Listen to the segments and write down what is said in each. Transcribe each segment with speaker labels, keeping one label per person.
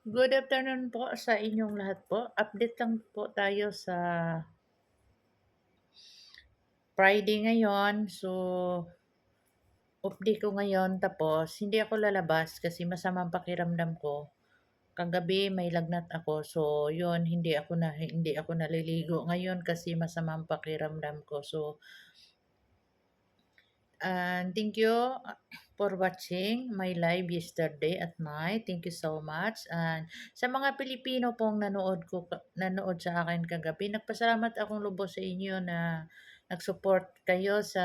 Speaker 1: Good afternoon po sa inyong lahat po. Update lang po tayo sa Friday ngayon. So, off day ko ngayon tapos hindi ako lalabas kasi masamang pakiramdam ko. Kagabi may lagnat ako. So, yun hindi ako naliligo ngayon kasi masamang pakiramdam ko. So, and thank you for watching my live yesterday at night. Thank you so much. And sa mga Pilipino pong nanood sa akin kagabi, nagpasalamat akong lubos sa inyo na nag-support kayo sa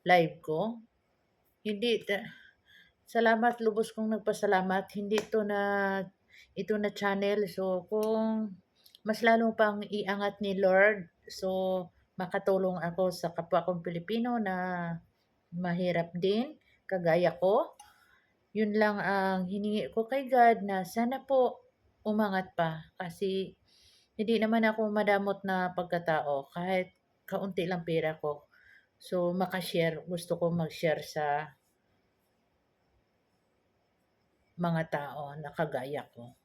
Speaker 1: live ko. Hindi ta- Salamat, lubos kong nagpasalamat. Hindi ito na channel. So kung mas lalo pang iangat ni Lord, so makatulong ako sa kapwa kong Pilipino na mahirap din, kagaya ko. Yun lang ang hiningi ko kay God na sana po umangat pa kasi hindi naman ako madamot na pagkatao kahit kaunti lang pera ko. So, gusto ko mag-share sa mga tao na kagaya ko.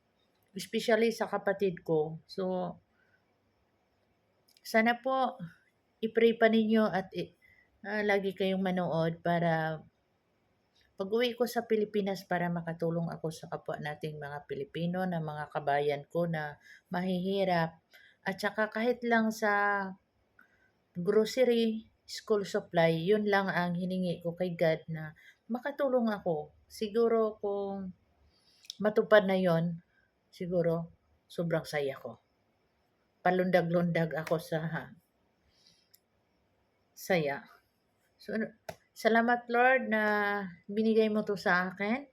Speaker 1: Especially sa kapatid ko. So, sana po i-pray pa ninyo at lagi kayong manood para pag-uwi ko sa Pilipinas para makatulong ako sa kapwa nating mga Pilipino na mga kabayan ko na mahihirap. At saka kahit lang sa grocery, school supply, yun lang ang hiningi ko kay God na makatulong ako. Siguro kung matupad na yon, siguro sobrang saya ko. Palundag-lundag ako sa saya. So, salamat Lord na binigay mo to sa akin.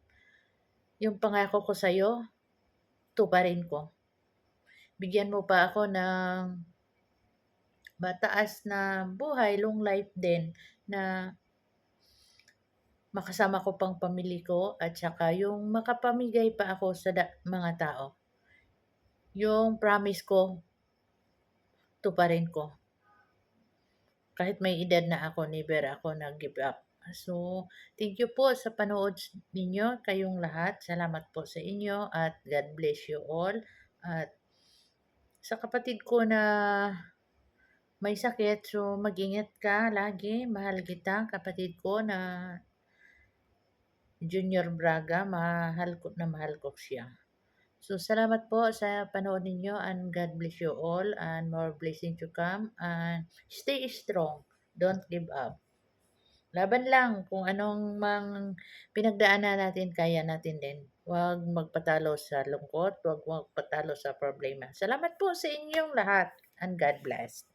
Speaker 1: Yung pangako ko sa iyo, tuparin ko. Bigyan mo pa ako ng mataas na buhay, long life din na makasama ko pang pamilya ko at saka yung makapamigay pa ako sa mga tao. Yung promise ko, tuparin ko. Kahit may edad na ako, never ako nag-give up. So, thank you po sa panood ninyo, kayong lahat. Salamat po sa inyo at God bless you all. At sa kapatid ko na may sakit, so mag-ingat ka lagi. Mahal kita, kapatid ko na Junior Braga. Mahal ko siya. So, salamat po sa panood ninyo and God bless you all and more blessing to come and stay strong. Don't give up. Laban lang kung anong pinagdaanan natin, kaya natin din. Huwag magpatalo sa lungkot, huwag magpatalo sa problema. Salamat po sa inyong lahat and God bless.